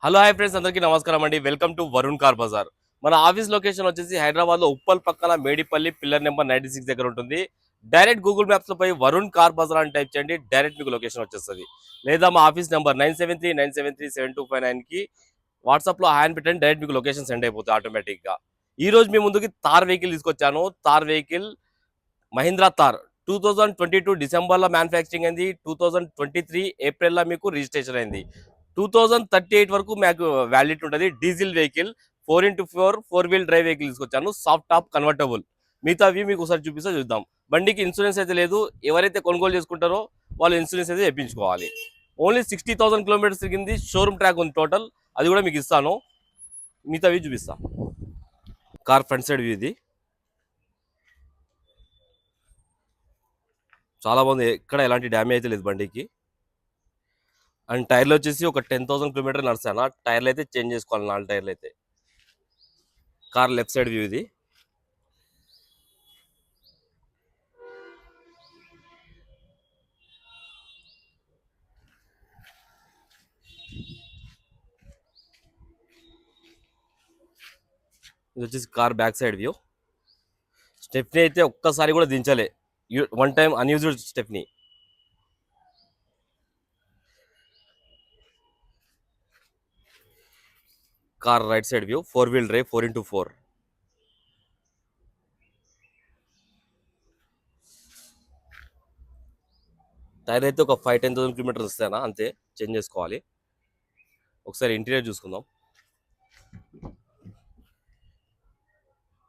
Hello hi friends, అందరికీ నమస్కారం అండి. Welcome to Varun car Bazaar. మన ఆఫీస్ లొకేషన్ వచ్చేసి హైదరాబాద్లో ఉప్పల్ పక్కన మేడిపల్లి పిల్లర్ నెంబర్ 96 దగ్గర ఉంటుంది. డైరెక్ట్ గూగుల్ మ్యాప్స్లో పోయి వరుణ్ కార్ బజార్ అని టైప్ చేయండి, డైరెక్ట్ మీకు లొకేషన్ వచ్చేస్తుంది. లేదా మా ఆఫీస్ నెంబర్ 9739737259కి వాట్సాప్లో హ్యాండ్ పెట్టండి, డైరెక్ట్ మీకు లొకేషన్ సెండ్ అయిపోతుంది ఆటోమేటిక్గా. ఈ రోజు మీ ముందుకి తార్ వెహికల్ తీసుకొచ్చాను. తార్ వెహికల్ మహీంద్రా తార్ 2022 డిసెంబర్లో మ్యానుఫ్యాక్చరింగ్ అయింది. 2023 ఏప్రిల్లో మీకు రిజిస్ట్రేషన్ అయింది. 2038 వరకు మీకు వ్యాలిడిటీ ఉంటుంది. Diesel vehicle 4x4 4 wheel drive vehicle తీసుకొచ్చాను. Soft top convertible. మిగతావి మీకు ఒకసారి చూద్దాం. బండికి ఇన్సూరెన్స్ అయితే లేదు. ఎవరైతే కొనుగోలు చేసుకుంటారో వాళ్ళు ఇన్సూరెన్స్ అయితే తెప్పించుకోవాలి. ఓన్లీ 60,000 కిలోమీటర్స్ తిరిగింది. షోరూమ్ ట్రాక్ ఉంది టోటల్, అది కూడా మీకు ఇస్తాను. మిగతావి చూపిస్తాను. కార్ ఫ్రంట్ సైడ్ వ్యూ ఇది. చాలా బాగుంది, ఎక్కడ ఎలాంటి డ్యామేజ్ అయితే లేదు బండికి. అండ్ టైర్లు వచ్చేసి ఒక 10,000 కిలోమీటర్ నడుస్తాను. టైర్లు అయితే చేంజ్ చేసుకోవాలి, 4 టైర్లు అయితే. కార్ లెఫ్ట్ సైడ్ వ్యూ ఇది. ఇది వచ్చేసి car back side view. Stepney అయితే ఒక్కసారి కూడా దించలే, one time unused stepney. Car right side view, 4 wheel drive 4x4. Tyre అయితే ఒక 5-10,000 కిలోమీటర్స్ వస్తాయనా, అంతే, చేంజ్ చేసుకోవాలి. ఒకసారి ఇంటీరియర్ చూసుకుందాం.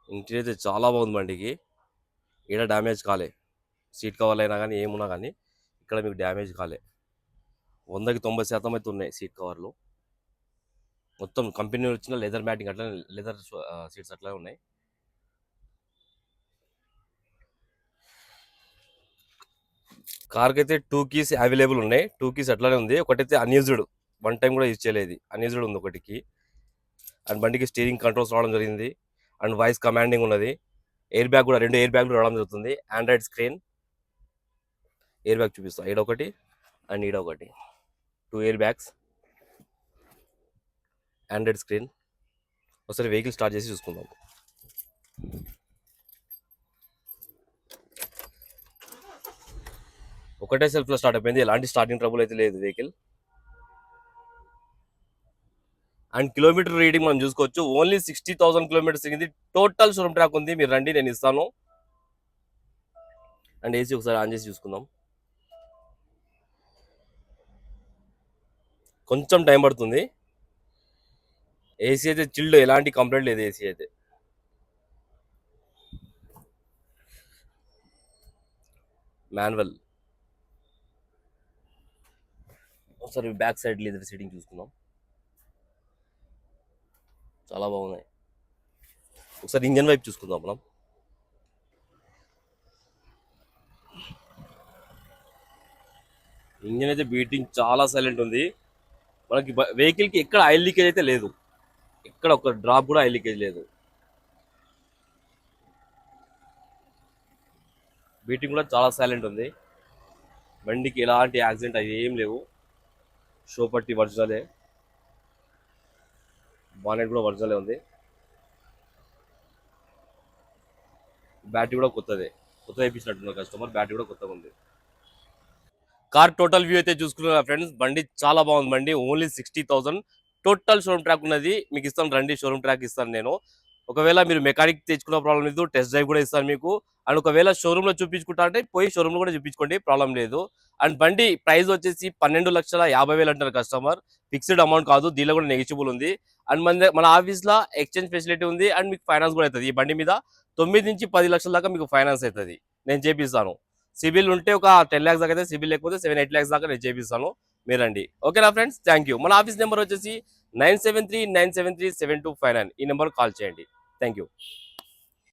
ఇంటీరియర్ అయితే చాలా బాగుంది బండికి, ఇక్కడ డ్యామేజ్ కాలే. సీట్ కవర్లు అయినా కానీ ఏమున్నా కానీ ఇక్కడ మీకు డ్యామేజ్ కాలే. 100కి 90% అయితే ఉన్నాయి సీట్ కవర్లు. మొత్తం కంపెనీ వచ్చిన లెదర్ మ్యాటింగ్ అట్లా, లెదర్ సీట్స్ అట్లా ఉన్నాయి. కార్కి అయితే 2 కీస్ అవైలబుల్ ఉన్నాయి. 2 కీస్ అట్లానే ఉంది. ఒకటైతే అన్యూజ్డ్, వన్ టైం కూడా యూజ్ చేయలేదు, అన్యూజ్డ్ ఉంది ఒకటికి. అండ్ బండికి స్టీరింగ్ కంట్రోల్స్ రావడం జరిగింది. అండ్ వాయిస్ కమాండింగ్ ఉన్నది. ఎయిర్ బ్యాగ్ కూడా 2 ఎయిర్ బ్యాగ్లు రావడం జరుగుతుంది. Android screen. ఎయిర్ బ్యాగ్ చూపిస్తా, ఈడ ఒకటి అండ్ ఈడ ఒకటి, 2 ఎయిర్ బ్యాగ్స్, ఆండ్రాయిడ్ స్క్రీన్. ఒకసారి వెహికల్ స్టార్ట్ చేసి చూసుకుందాం. ఒకటే సెల్ఫ్లో స్టార్ట్ అయిపోయింది, ఎలాంటి స్టార్టింగ్ ట్రబుల్ అయితే లేదు వెహికల్. అండ్ కిలోమీటర్ రీడింగ్ మనం చూసుకోవచ్చు. ఓన్లీ 60,000 కిలోమీటర్స్ తిరిగింది. టోటల్ షోరూమ్ ట్రాక్ ఉంది. మీరు రండి, నేను ఇస్తాను. అండ్ ఏసీ ఒకసారి ఆన్ చేసి చూసుకుందాం. కొంచెం టైం పడుతుంది. ఏసీ అయితే చిల్డ్, ఎలాంటి కంప్లైంట్ లేదు ఏసీ అయితే. మాన్యువల్. ఒకసారి బ్యాక్ సైడ్ లెదర్ సీటింగ్ చూసుకుందాం. చాలా బాగున్నాయి. ఒకసారి ఇంజన్ వైపు చూసుకుందాం మనం. ఇంజన్ అయితే బీటింగ్ చాలా సైలెంట్ ఉంది. మనకి వెహికల్కి ఎక్కడ ఆయిల్ లీకేజ్ అయితే లేదు, ఎక్కడ ఒక డ్రాప్ కూడా ఆయిల్ లీకేజ్ లేదు. బీటింగ్ కూడా చాలా సైలెంట్ ఉంది. బండికి ఎలాంటి యాక్సిడెంట్ అవి ఏం లేవు. షో పట్టి ఒరిజినలే, బానెట్ కూడా ఒరిజినలే ఉంది. బ్యాటరీ కూడా కొత్తదే, కొత్త వేయించినట్టున్నారు కస్టమర్. బ్యాటరీ కూడా కొత్తగా ఉంది. కార్ టోటల్ వ్యూ అయితే చూసుకున్నారు ఫ్రెండ్స్. బండి చాలా బాగుంది. బండి ఓన్లీ 60,000 టోటల్ షోరూమ్ ట్రాక్ ఉన్నది. మీకు ఇస్తాను రండి, షోరూమ్ ట్రాక్ ఇస్తాను నేను. ఒకవేళ మీరు మెకానిక్ తెచ్చుకున్న ప్రాబ్లం లేదు, టెస్ట్ డ్రైవ్ కూడా ఇస్తాను మీకు. అండ్ ఒకవేళ షోరూంలో చూపించుకుంటా అంటే పోయి షోరూంలో కూడా చూపించుకోండి, ప్రాబ్లం లేదు. అండ్ బండి ప్రైస్ వచ్చేసి 12,50,000 అంటారు కస్టమర్. ఫిక్స్డ్ అమౌంట్ కాదు, దీనిలో కూడా నెగిషియబుల్ ఉంది. అండ్ మన ఆఫీస్లో ఎక్స్చేంజ్ ఫెసిలిటీ ఉంది. అండ్ మీకు ఫైనాన్స్ కూడా అవుతుంది. ఈ బండి మీద 9 నుంచి 10 లక్షల దాకా మీకు ఫైనాన్స్ అవుతుంది, నేను చేపిస్తాను. సిబిల్ ఉంటే ఒక 10 lakhs దాకా అయితే సిబిల్, లేకపోతే 7-8 lakhs దాకా నేను చేపిస్తాను. మీరండి, ఓకేనా ఫ్రెండ్స్. Thank you. మన ఆఫీస్ నెంబర్ వచ్చేసి 9739737259. ఈ నెంబర్ కాల్ చేయండి. Thank you.